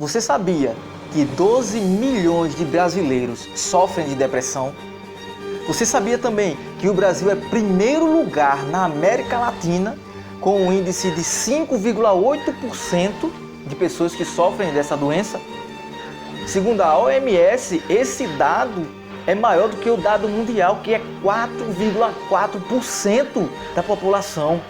Você sabia que 12 milhões de brasileiros sofrem de depressão? Você sabia também que o Brasil é primeiro lugar na América Latina com um índice de 5,8% de pessoas que sofrem dessa doença? Segundo a OMS, esse dado é maior do que o dado mundial, que é 4,4% da população.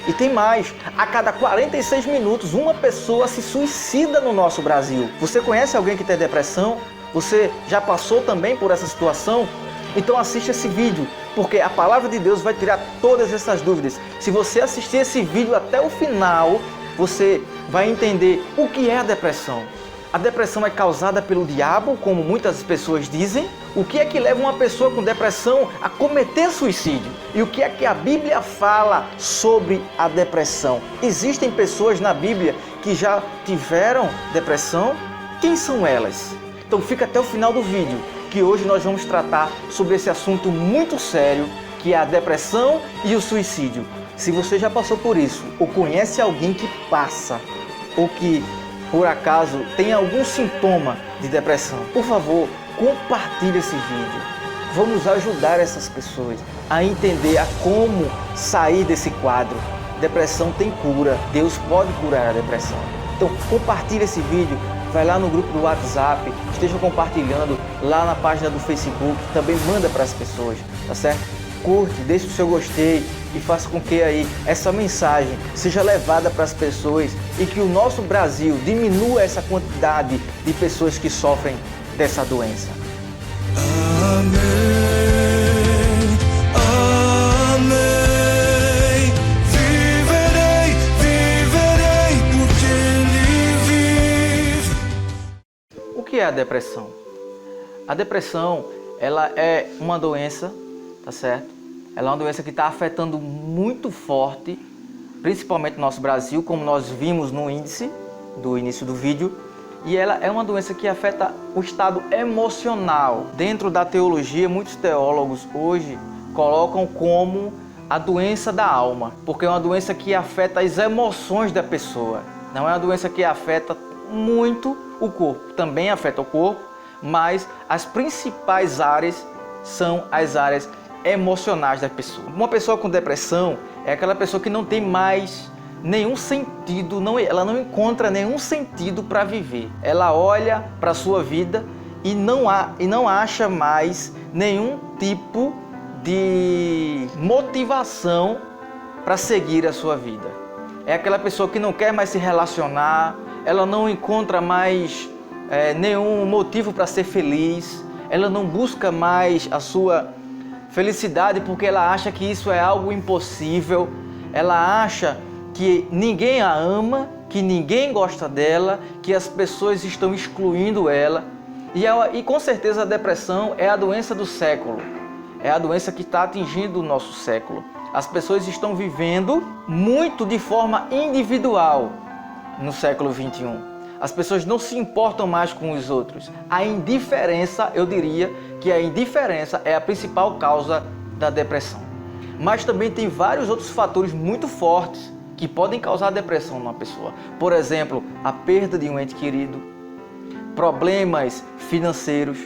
E tem mais, a cada 46 minutos uma pessoa se suicida no nosso Brasil. Você conhece alguém que tem depressão? Você já passou também por essa situação? Então assiste esse vídeo, porque a palavra de Deus vai tirar todas essas dúvidas. Se você assistir esse vídeo até o final, você vai entender o que é a depressão. A depressão é causada pelo diabo, como muitas pessoas dizem. O que é que leva uma pessoa com depressão a cometer suicídio? E o que é que a Bíblia fala sobre a depressão? Existem pessoas na Bíblia que já tiveram depressão? Quem são elas? Então fica até o final do vídeo, que hoje nós vamos tratar sobre esse assunto muito sério, que é a depressão e o suicídio. Se você já passou por isso, ou conhece alguém que passa, ou que por acaso tem algum sintoma de depressão, por favor, compartilhe esse vídeo. Vamos ajudar essas pessoas a entender a como sair desse quadro. Depressão tem cura, Deus pode curar a depressão. Então compartilhe esse vídeo, vai lá no grupo do WhatsApp, esteja compartilhando lá na página do Facebook, também manda para as pessoas, tá certo? Curte, deixe o seu gostei e faça com que aí essa mensagem seja levada para as pessoas e que o nosso Brasil diminua essa quantidade de pessoas que sofrem dessa doença. Amém, amém. Viverei porque Ele vive. O que é a depressão? A depressão, ela é uma doença, tá certo? Ela é uma doença que está afetando muito forte, principalmente no nosso Brasil, como nós vimos no índice do início do vídeo. E ela é uma doença que afeta o estado emocional. Dentro da teologia, muitos teólogos hoje colocam como a doença da alma, porque é uma doença que afeta as emoções da pessoa. Não é uma doença que afeta muito o corpo. Também afeta o corpo, mas as principais áreas são as áreas emocionais da pessoa. Uma pessoa com depressão é aquela pessoa que não tem mais nenhum sentido, ela não encontra nenhum sentido para viver. Ela olha para a sua vida e não acha mais nenhum tipo de motivação para seguir a sua vida. É aquela pessoa que não quer mais se relacionar, ela não encontra mais nenhum motivo para ser feliz, ela não busca mais a sua felicidade porque ela acha que isso é algo impossível, ela acha que ninguém a ama, que ninguém gosta dela, que as pessoas estão excluindo ela. E com certeza a depressão é a doença do século, é a doença que está atingindo o nosso século. As pessoas estão vivendo muito de forma individual no século 21. As pessoas não se importam mais com os outros. A indiferença, eu diria que a indiferença é a principal causa da depressão. Mas também tem vários outros fatores muito fortes que podem causar depressão numa pessoa. Por exemplo, a perda de um ente querido, problemas financeiros,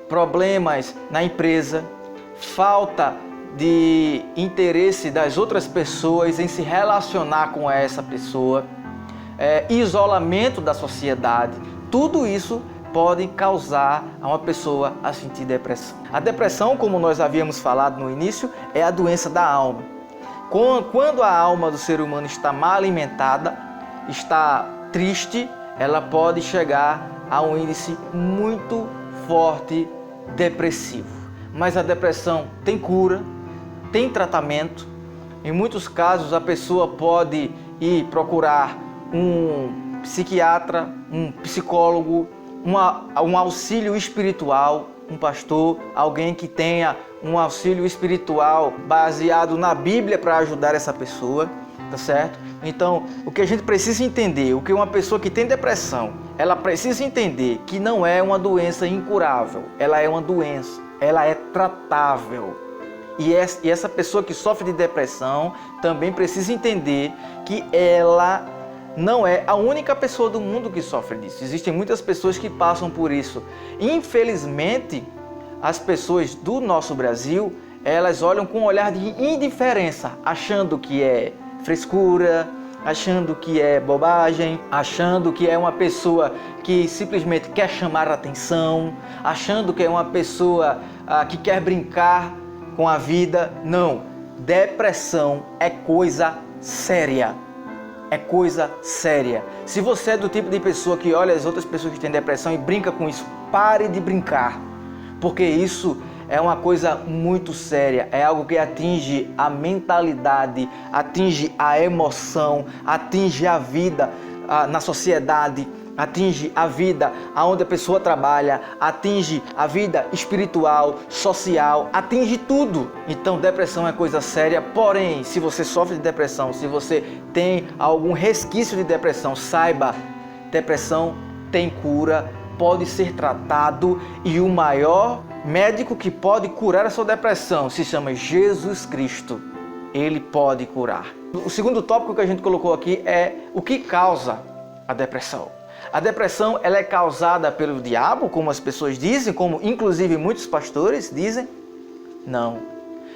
problemas na empresa, falta de interesse das outras pessoas em se relacionar com essa pessoa, isolamento da sociedade. Tudo isso pode causar a uma pessoa a sentir depressão. A depressão, como nós havíamos falado no início, é a doença da alma. Quando a alma do ser humano está mal alimentada, está triste, ela pode chegar a um índice muito forte depressivo. Mas a depressão tem cura, tem tratamento. Em muitos casos a pessoa pode ir procurar um psiquiatra, um psicólogo, um auxílio espiritual, um pastor, alguém que tenha um auxílio espiritual baseado na Bíblia para ajudar essa pessoa, tá certo? Então, o que a gente precisa entender, o que uma pessoa que tem depressão, ela precisa entender que não é uma doença incurável, ela é uma doença, ela é tratável. E essa pessoa que sofre de depressão também precisa entender que ela não é a única pessoa do mundo que sofre disso. Existem muitas pessoas que passam por isso. Infelizmente, as pessoas do nosso Brasil, elas olham com um olhar de indiferença, achando que é frescura, achando que é bobagem, achando que é uma pessoa que simplesmente quer chamar a atenção, achando que é uma pessoa que quer brincar com a vida. Não, depressão é coisa séria. É coisa séria. Se você é do tipo de pessoa que olha as outras pessoas que têm depressão e brinca com isso, pare de brincar, porque isso é uma coisa muito séria, é algo que atinge a mentalidade, atinge a emoção, atinge a vida na sociedade, atinge a vida onde a pessoa trabalha, atinge a vida espiritual, social, atinge tudo. Então depressão é coisa séria, porém, se você sofre de depressão, se você tem algum resquício de depressão, saiba, depressão tem cura, pode ser tratado e o maior médico que pode curar a sua depressão se chama Jesus Cristo. Ele pode curar. O segundo tópico que a gente colocou aqui é o que causa a depressão. A depressão ela é causada pelo diabo, como as pessoas dizem, como inclusive muitos pastores dizem? Não.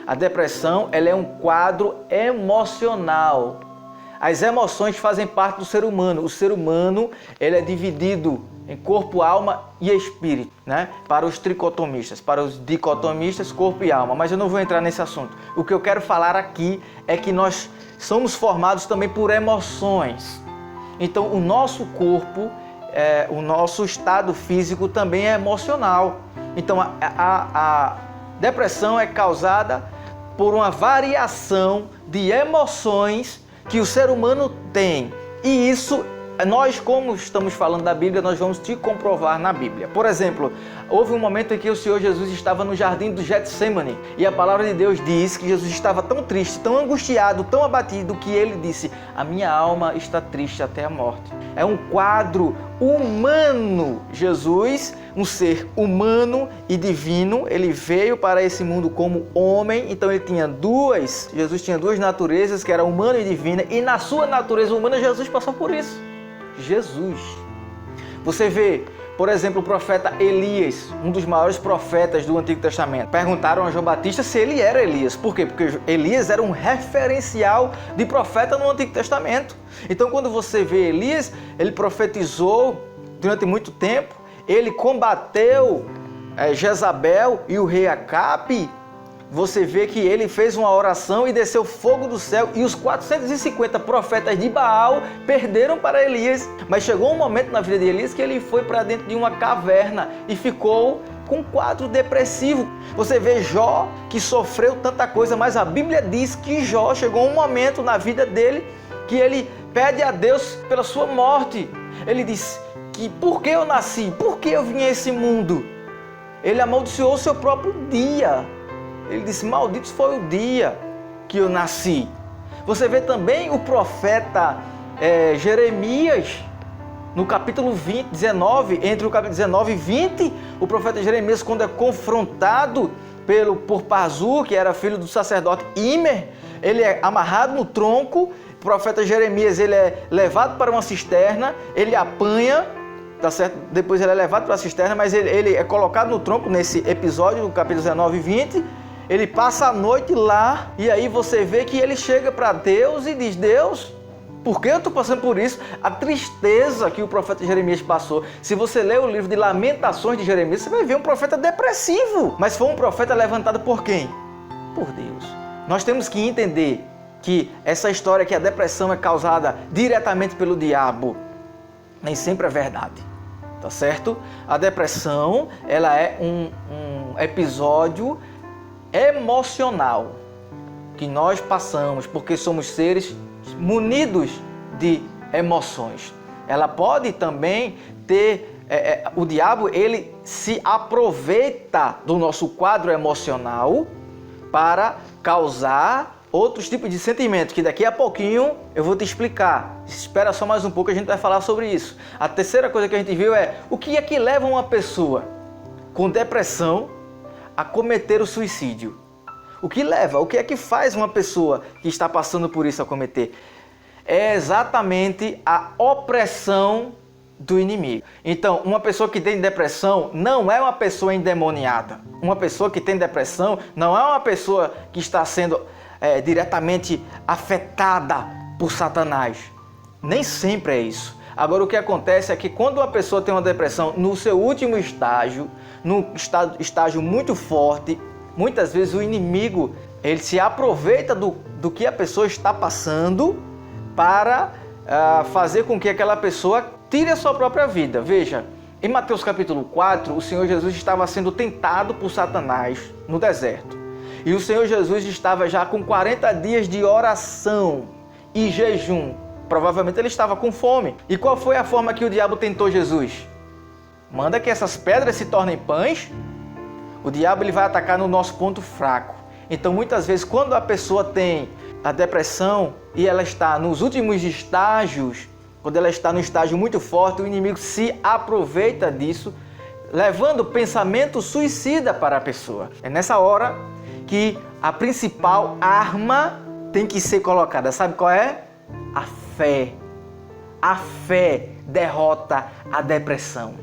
A depressão ela é um quadro emocional. As emoções fazem parte do ser humano. O ser humano ele é dividido em corpo, alma e espírito, né? Para os tricotomistas, para os dicotomistas, corpo e alma. Mas eu não vou entrar nesse assunto. O que eu quero falar aqui é que nós somos formados também por emoções. Então o nosso corpo, o nosso estado físico também é emocional. Então a depressão é causada por uma variação de emoções que o ser humano tem. E isso nós, como estamos falando da Bíblia, nós vamos te comprovar na Bíblia. Por exemplo, houve um momento em que o Senhor Jesus estava no jardim do Getsemane e a palavra de Deus diz que Jesus estava tão triste, tão angustiado, tão abatido que ele disse: a minha alma está triste até a morte. É um quadro humano. Jesus, um ser humano e divino, ele veio para esse mundo como homem, então Jesus tinha duas naturezas, que era humana e divina, e na sua natureza humana Jesus passou por isso. Jesus. Você vê, por exemplo, o profeta Elias, um dos maiores profetas do Antigo Testamento. Perguntaram a João Batista se ele era Elias. Por quê? Porque Elias era um referencial de profeta no Antigo Testamento. Então, quando você vê Elias, ele profetizou durante muito tempo, ele combateu Jezabel e o rei Acabe. Você vê que ele fez uma oração e desceu fogo do céu e os 450 profetas de Baal perderam para Elias. Mas chegou um momento na vida de Elias que ele foi para dentro de uma caverna e ficou com um quadro depressivo. Você vê Jó, que sofreu tanta coisa, mas a Bíblia diz que Jó chegou um momento na vida dele que ele pede a Deus pela sua morte. Ele disse que por que eu nasci? Por que eu vim a esse mundo? Ele amaldiçoou o seu próprio dia. Ele disse: maldito foi o dia que eu nasci. Você vê também o profeta Jeremias, no capítulo 19, entre o capítulo 19 e 20, o profeta Jeremias, quando é confrontado por Pazur, que era filho do sacerdote Imer, ele é amarrado no tronco. O profeta Jeremias ele é levado para uma cisterna, ele apanha, tá certo? Depois ele é levado para a cisterna, mas ele é colocado no tronco nesse episódio, no capítulo 19 e 20. Ele passa a noite lá e aí você vê que ele chega para Deus e diz: Deus, por que eu estou passando por isso? A tristeza que o profeta Jeremias passou. Se você ler o livro de Lamentações de Jeremias, você vai ver um profeta depressivo. Mas foi um profeta levantado por quem? Por Deus. Nós temos que entender que essa história que a depressão é causada diretamente pelo diabo, nem sempre é verdade. Tá certo? A depressão, ela é um episódio emocional que nós passamos porque somos seres munidos de emoções. Ela pode também ter, o diabo ele se aproveita do nosso quadro emocional para causar outros tipos de sentimentos, que daqui a pouquinho eu vou te explicar. Espera só mais um pouco, a gente vai falar sobre isso. A terceira coisa que a gente viu é o que é que leva uma pessoa com depressão a cometer o suicídio. O que leva? O que é que faz uma pessoa que está passando por isso a cometer? é exatamente a opressão do inimigo. Então, uma pessoa que tem depressão não é uma pessoa endemoniada. Uma pessoa que tem depressão não é uma pessoa que está sendo diretamente afetada por Satanás. Nem sempre é isso. Agora, o que acontece é que quando uma pessoa tem uma depressão no seu último estágio, num estágio muito forte, muitas vezes o inimigo ele se aproveita do que a pessoa está passando para fazer com que aquela pessoa tire a sua própria vida. Veja, em Mateus capítulo 4, o Senhor Jesus estava sendo tentado por Satanás no deserto. E o Senhor Jesus estava já com 40 dias de oração e jejum. Provavelmente ele estava com fome. E qual foi a forma que o diabo tentou Jesus? Manda que essas pedras se tornem pães. O diabo ele vai atacar no nosso ponto fraco. Então muitas vezes quando a pessoa tem a depressão e ela está nos últimos estágios, quando ela está no estágio muito forte, o inimigo se aproveita disso, levando pensamento suicida para a pessoa. É nessa hora que a principal arma tem que ser colocada. Sabe qual é? A fé. A fé derrota a depressão.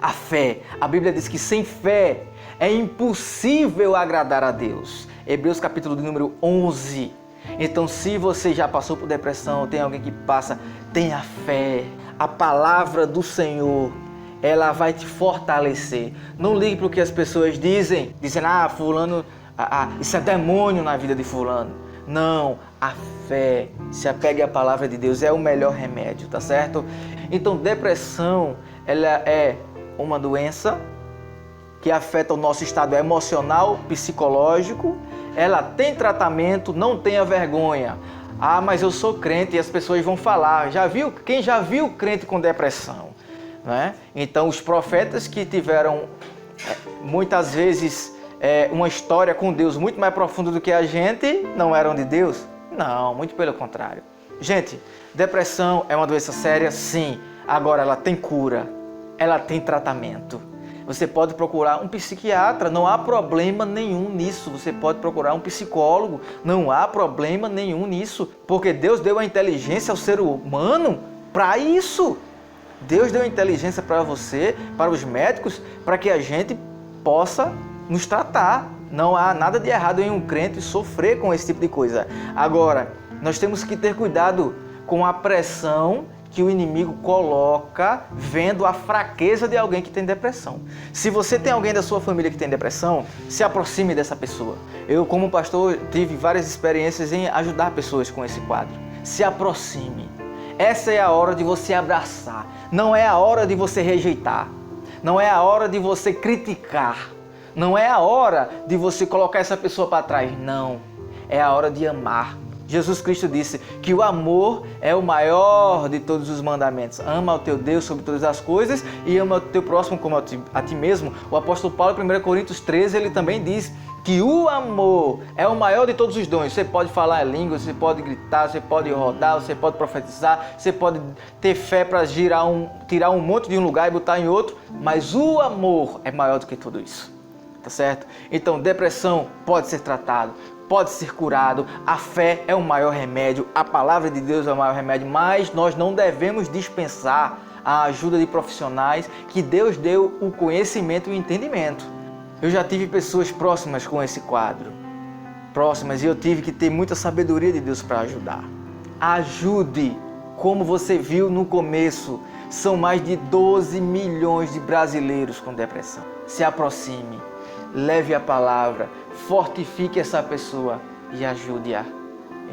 A fé. A Bíblia diz que sem fé é impossível agradar a Deus. Hebreus capítulo de número 11. Então, se você já passou por depressão, tem alguém que passa, tenha fé. A palavra do Senhor, ela vai te fortalecer. Não ligue para o que as pessoas dizem. Dizem, fulano, isso é demônio na vida de fulano. Não, a fé, se apegue à palavra de Deus, é o melhor remédio, tá certo? Então, depressão, ela é uma doença que afeta o nosso estado emocional, psicológico. Ela tem tratamento, não tenha vergonha. Mas eu sou crente e as pessoas vão falar. Quem já viu crente com depressão? Né? Então, os profetas que tiveram muitas vezes uma história com Deus muito mais profunda do que a gente, não eram de Deus? Não, muito pelo contrário. Gente, depressão é uma doença séria? Sim. Agora, ela tem cura, ela tem tratamento. Você pode procurar um psiquiatra, não há problema nenhum nisso. Você pode procurar um psicólogo, não há problema nenhum nisso. Porque Deus deu a inteligência ao ser humano para isso. Deus deu a inteligência para você, para os médicos, para que a gente possa nos tratar. Não há nada de errado em um crente sofrer com esse tipo de coisa. Agora, nós temos que ter cuidado com a pressão que o inimigo coloca vendo a fraqueza de alguém que tem depressão. Se você tem alguém da sua família que tem depressão, se aproxime dessa pessoa. Eu, como pastor, tive várias experiências em ajudar pessoas com esse quadro. Se aproxime. Essa é a hora de você abraçar. Não é a hora de você rejeitar. Não é a hora de você criticar. Não é a hora de você colocar essa pessoa para trás. Não. É a hora de amar. Jesus Cristo disse que o amor é o maior de todos os mandamentos. Ama o teu Deus sobre todas as coisas e ama o teu próximo como a ti mesmo. O apóstolo Paulo, em 1 Coríntios 13, ele também diz que o amor é o maior de todos os dons. Você pode falar em línguas, você pode gritar, você pode rodar, você pode profetizar, você pode ter fé para tirar um monte de um lugar e botar em outro, mas o amor é maior do que tudo isso. Tá certo? Então, depressão pode ser tratado, pode ser curado, a fé é o maior remédio, a palavra de Deus é o maior remédio, mas nós não devemos dispensar a ajuda de profissionais que Deus deu o conhecimento e o entendimento. Eu já tive pessoas próximas com esse quadro, e eu tive que ter muita sabedoria de Deus para ajudar. Ajude, como você viu no começo, são mais de 12 milhões de brasileiros com depressão. Se aproxime. Leve a palavra, fortifique essa pessoa e ajude-a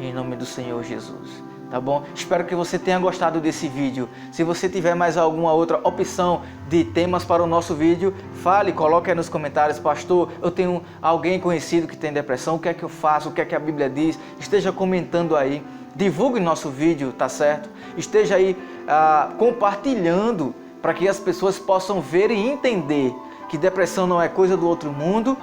em nome do Senhor Jesus, tá bom? Espero que você tenha gostado desse vídeo. Se você tiver mais alguma outra opção de temas para o nosso vídeo, fale, coloque aí nos comentários. Pastor, eu tenho alguém conhecido que tem depressão, o que é que eu faço, o que é que a Bíblia diz? Esteja comentando aí, divulgue nosso vídeo, tá certo? Esteja aí compartilhando para que as pessoas possam ver e entender que depressão não é coisa do outro mundo,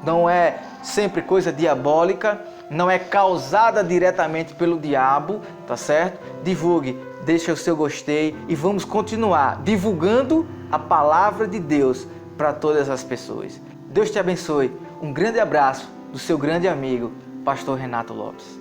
não é sempre coisa diabólica, não é causada diretamente pelo diabo, tá certo? Divulgue, deixe o seu gostei e vamos continuar divulgando a palavra de Deus para todas as pessoas. Deus te abençoe. Um grande abraço do seu grande amigo, Pastor Renato Lopes.